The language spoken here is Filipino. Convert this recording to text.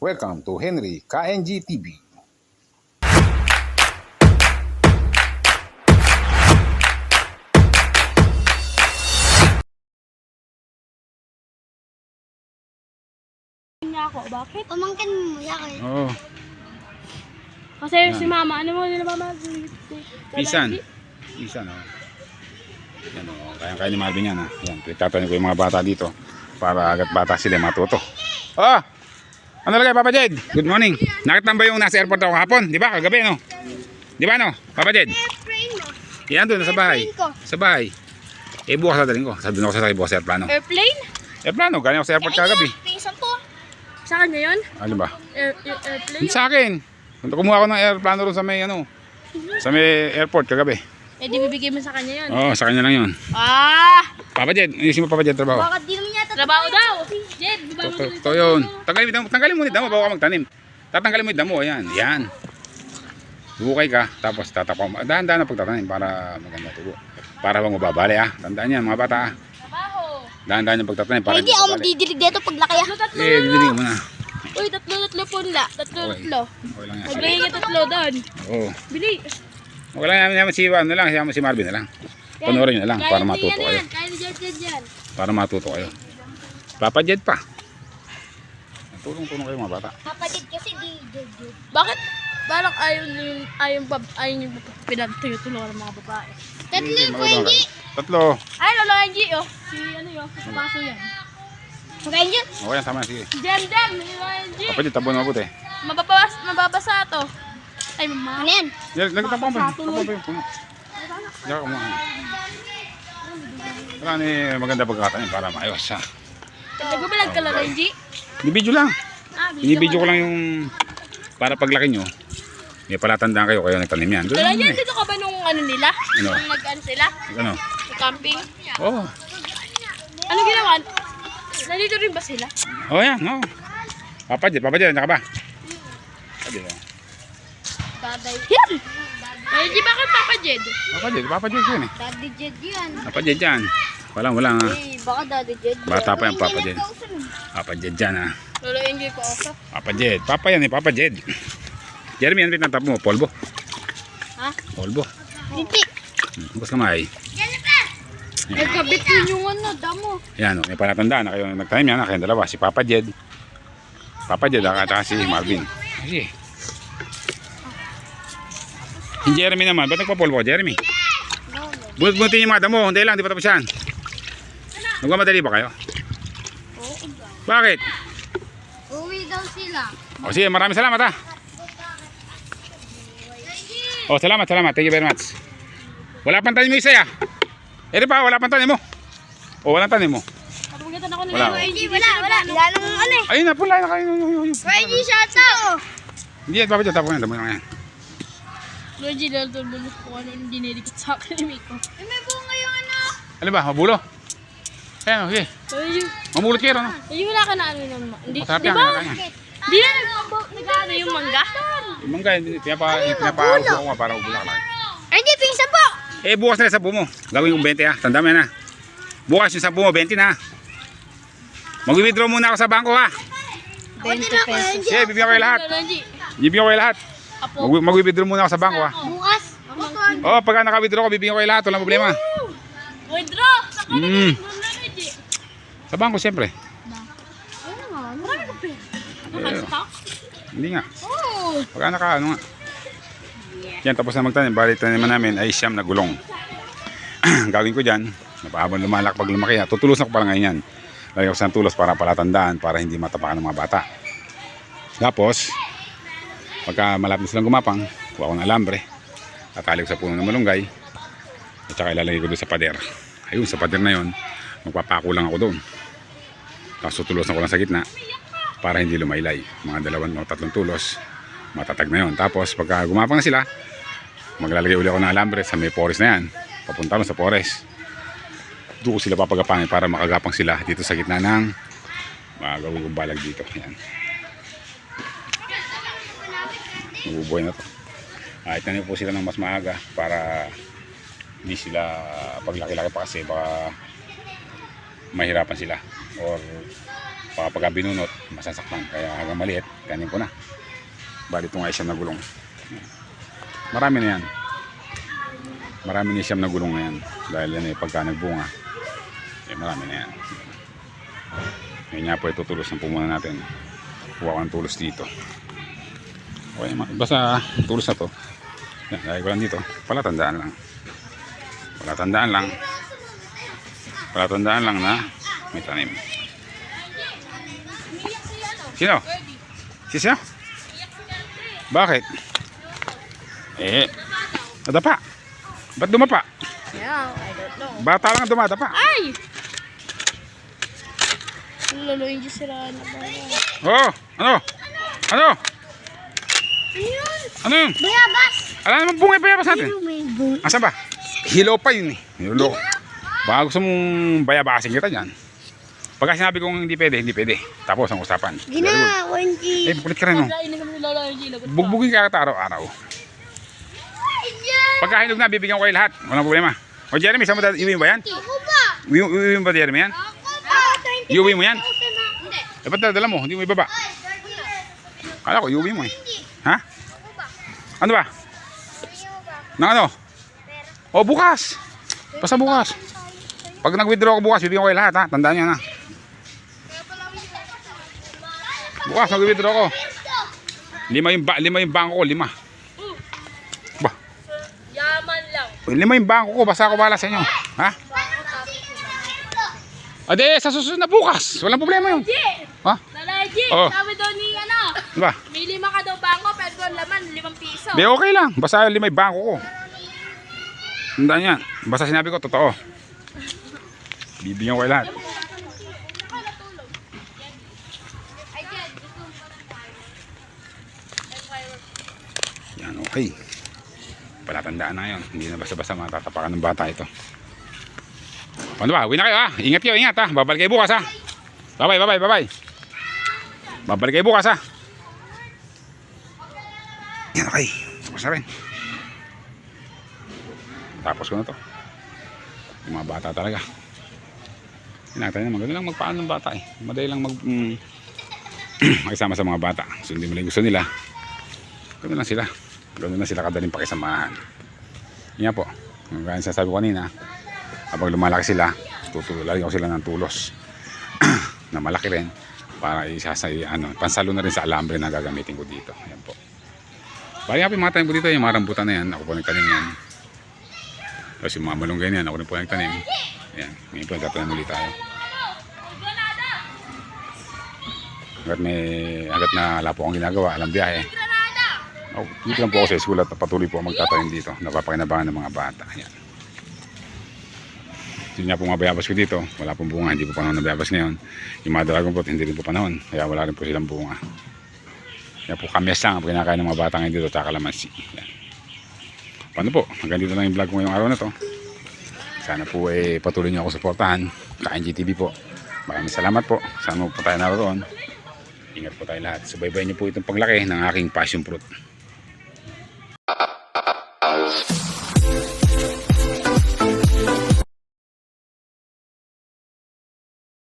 Welcome to Henry KNG TV. Niya ako, bakit? Pamangkin mo yan. Oo. Kasi si mama, ano mo nila mama? Pisan. Pisan, oh. Yan, oh. Kaya ni Marvin yan, ha. Yan, pinagtatanim ko yung mga bata dito para agad bata sila matuto. Oh! Ano lagay, Papa Jed? Good morning. Nakita mo ba yung nasa airport ako hapon? Di ba? Kagabi, no? Di ba, no? Papa Jed? Airplane mo. Yan doon, sa bahay. Airplane ko. Sa bahay. Eh, bukas na daling ko. Sabi ako sa bukas sa airplano. Airplane? Airplano, galing ako sa airport kagabi. Pinsan to. Sa kanya yun? Ano ba? Airplane? Hindi sa akin. Kumuha ako ng airplano ron sa may, ano, sa may airport kagabi. Eh di bibigay mo sa kanya yun. Oo, sa kanya lang yun. Ah! Papa Jed, ayusin mo Papa Jed trabaho. Bakit di naman yata Trabaho daw! Jed, baba mo Ito yun. Tanggalin mo yung damo bago ka magtanim. Tatanggalin mo yung damo, ayan. Yan. Bukay ka, tapos tatapaw mo. Dahan-dahan na pagtatanim para maganda tubo. Para bang mababali, ah. Tandaan yan, mga bata, ah. Trabaho! Dahan-dahan yung pagtatanim para hindi ako magdidilig dito pag laki ah. Tatlo Eh, didinig mo na. Uy, tatlo punla. Tatlo. Okay lang yan. Sige. Magbigay ka tatlo doon. Oo. Bili. Okay lang naman si ano lang, si Marvin na lang. Panoorin nyo na lang para matuto kayo. Kaya ni Jed yan. Para matuto kayo. Papa Jed pa. Tulong-tulong kayo mga bata. Kapatid kasi di. Bakit? Parang ayaw yung pinagtulungan ng mga babae. Tatlo Hindi, ko magandang hindi. kayo. Tatlo. Ay, Lolo Angie, oh. Si ano yun, si Paso yan. Magayon yun. Okay yan, tama na, sige. Jem, Lolo Angie. Papa Jed, tabon na mabuti. Mababasa to. Ay, mama. Ano yan? Nagtapon pa. Tapon pa yung puno. Diyan ka mo. Wala ni maganda pagkatanim para maayos ha. Nagbabalag ka, Lolo Angie? Binibidyo lang. Ah, Binibidyo ko lang yung para paglaki nyo. May palatandaan kayo nagtanim yan. Lolo Angie, dito ka ba nung ano nila? Ano? Nung nag-ano sila? Ano? Camping? Oo. Ano ginawa? Nandito rin ba sila? Oh yan. Oh. Papa Jed, naka ba? Pwede oh. Daday. Yan! Lolo Angie, bakit Papa Jed? Papa Jed yun eh. Daddy Jed yan. Papa Jed yan. Wala nga. Eh, baka Daddy Jed. Bata pa yung Papa Jed. Papa Jed yan ha. Lolo Angie ko ako. Papa Jed. Papa yan eh, Papa Jed. Jeremy, ano pinatap mo? Polvo? Ha? Polvo. Hindi. Bus kamay. Nagkabit yun yung ano, damo. Yan, may palatandaan na kayo nagtanim yan. Kayong dalawa, si Papa Jed. Papa Jed, at si Marvin. Sige. Si Jeremy naman, ba't nagpapolvo ka, Jeremy? Bunot-bunutin yung mga damo, hindi lang, di pa tapos yan. Nagmamadali ba kayo? Bakit? Uwi daw sila. O sige, maraming salamat ha. O salamat, thank you very much. Wala pang tanim mo isa ya. Eri pa, wala pang tanim mo. O walang tanim mo. Kapagatan ako Wala, nila. oh. Hindi, wala. Wala nung ano eh. Ayun na, pula na kayo. Ready shot out. Hindi yan, Papa Jed, tapos yan, damo na yan. Lolo Angie, lalo ko ano yung dinidikit sa akin ni Miko. Eh, may bunga yung ano. Ano ba, mabulo? Ayan, o, sige. Lolo Angie, Mamulot kayo, no? wala ka na ano naman. Hindi, Masarap di yan, ba? kanya. Di na nag-ano yung mangga? Yung mangga, pinapauso ko nga para ubulak lang. Ay, hindi. Pinsan po. Eh, bukas na yung 10 mo. Gawin kong 20 ha. Tanda mo yan ha. Bukas yung 10 mo, 20 na ha. Mag-withdraw muna ako sa bangko ha. 20 pesos. Sige, bibigyan ko kayo lahat. Lolo Angie, Bibigyan ko kayo lahat. apo. Mag-withdraw muna ako sa bangko ha. Bukas. Oo, pagka naka-withdraw ko, bibigyan ko kayo lahat. Walang problema. Withdraw! Sa Mm. Lolo Angie. Sa bangko, siyempre. Marami ka pa. Naka-stock? Hindi nga. Oh! Pagka ano nga. Yan, tapos na magtanim. Bali, taniman namin ay siyam na gulong. Gagawin ko dyan, napahabang pag lumaki na, tutulusan ko pala ngayon yan. Lagyan ko sa tulos para palatandaan, para hindi matapakan ng mga bata. Tapos, pagka malapit na silang gumapang, kuha ko ng alambre, tatali ko sa puno ng malunggay, at saka ilalagay ko doon sa pader. Ayun, sa pader na yun, magpapako lang ako doon. Tapos tutulusan ko lang sa gitna, para hindi lumaylay. Mga 2 o 3 tulos, matatag na yun. Tapos, pagka gumapang na sila, maglalagay uli ako ng alambre sa may forest na yan. Papunta lang sa forest. Doon ko sila papagapangin para makagapang sila dito sa gitna ng gawin kong balag dito. Yan. Mabubuhay na to. Itanim po sila ng mas maaga para hindi sila paglaki-laki pa kasi baka mahirapan sila or baka pagka binunot masasaktan. Kaya hanggang maliit, kanin ko na. Bali itong ay siyam na gulong. Marami na yan. Marami na siyam na gulong na yan. Dahil yan ay pagka nagbunga, eh marami na yan. Ngayon nga po itutulos na po muna natin. Kuha ko ng tulos dito. Okay, basta tulos na to. Yan, lagay ko lang dito. Palatandaan lang. Palatandaan lang. Palatandaan lang na may tanim. Sino? Si sino? Bakit? Nadapa. Ba't dumapa? Yeah, I don't know. Bata lang ang dumadapa. Ay! Lalo yung sira na ba? Oh, ano? Ano? Ayun. Ano yun? Bayabas. Alam naman bungay bayabas natin. May bung. Asan ba? Hilaw pa yun eh. Hilaw. Baka gusto mong bayabasin kita dyan. Pagka sinabi kong hindi pwede, hindi pwede. Tapos ang usapan. Gina, Wendy. Kulit ka rin no. Pagkainin kami ni Lolo yung lagot pa. Bugbugin ka kita araw-araw. Pagka hinog na, bibigyan ko kayo lahat. Walang problema. O Jeremy, saan mo iuwi mo ba yan? Ako ba? Iuwi mo ba Jeremy yan? Ako ba? Iuwi mo yan? Hindi. Eh ba't dala mo? Hindi mo ibaba. Kala ko, iuwi mo eh. Ha? Ano ba? Nang ano? O bukas. Basta bukas. Pag nag-withdraw ko bukas, bibigyan ko kayo lahat ha. Tandaan nyo na. Bukas, nag-withdraw ko. Lima yung bangko ko, 5. Ba? Yaman lang. 5 yung bangko ko, basta ako bahala sa inyo. Ha? Ade, sa susunod na bukas. Walang problema yun. Ha? Nalaji, Oo. sabi daw ni ano, Ano ba? may 5 ka daw bangko, pero doon laman, 5 piso. Di okay lang. Basta 5 yung bangko ko. Tandaan yan. Basta sinabi ko, totoo. Bibigyan ko kayo lahat. Yan, okay. Palatandaan na yun. Hindi na basta-basta matatapakan ng bata ito. Paano ba? Uwi na kayo ha. Ingat kayo, ingat ha. Babalik kayo bukas ha. Bye-bye, bye-bye, bye-bye. Babalik kayo bukas ha. Yan, okay. Tapos na rin. Tapos ko na to. Yung mga bata talaga. Hinatay na, maganda lang magpaano ng bata eh. Madali lang makisama sa mga bata. So hindi mo lang gusto nila. Ganoon lang sila. Ganoon lang sila kadaling pakisamahan. Yan po. Gaya sasabi ko kanina, habang lumalaki sila, lalagyan ko sila ng tulos na malaki rin para pansalo na rin sa alambre na gagamitin ko dito. Yan po. Bali nga po yung mga tanim ko dito, yung mga rambutan na yan, ako po nagtanim yan. Tapos yung mga malunggay na yan, ako rin po nagtanim. Yan, ngayon po nagtatanim ulit tayo. Hanggat na wala po akong ginagawa, alam biyahe. Dito lang po ako sa school at patuloy po magtatanim dito. Napapakinabangan ng mga bata. Yan. Yun nga po mga bayabas ko dito. Wala pong bunga, hindi po panahon ng bayabas ngayon. Yung mga dragon fruit, hindi rin po panahon. Kaya wala rin po silang bunga. Kaya po kamyas lang ang kinakain ng mga bata ngayon dito, tsaka kalamansi. Yan. Paano po? Hanggang dito lang yung vlog ko ngayong araw na to. Sana po patuloy nyo ako suportahan. Kain GTV po. Maraming salamat po. Sana po tayo naroon. Ingat po tayo lahat. Subaybayan nyo po itong paglaki ng aking passion fruit.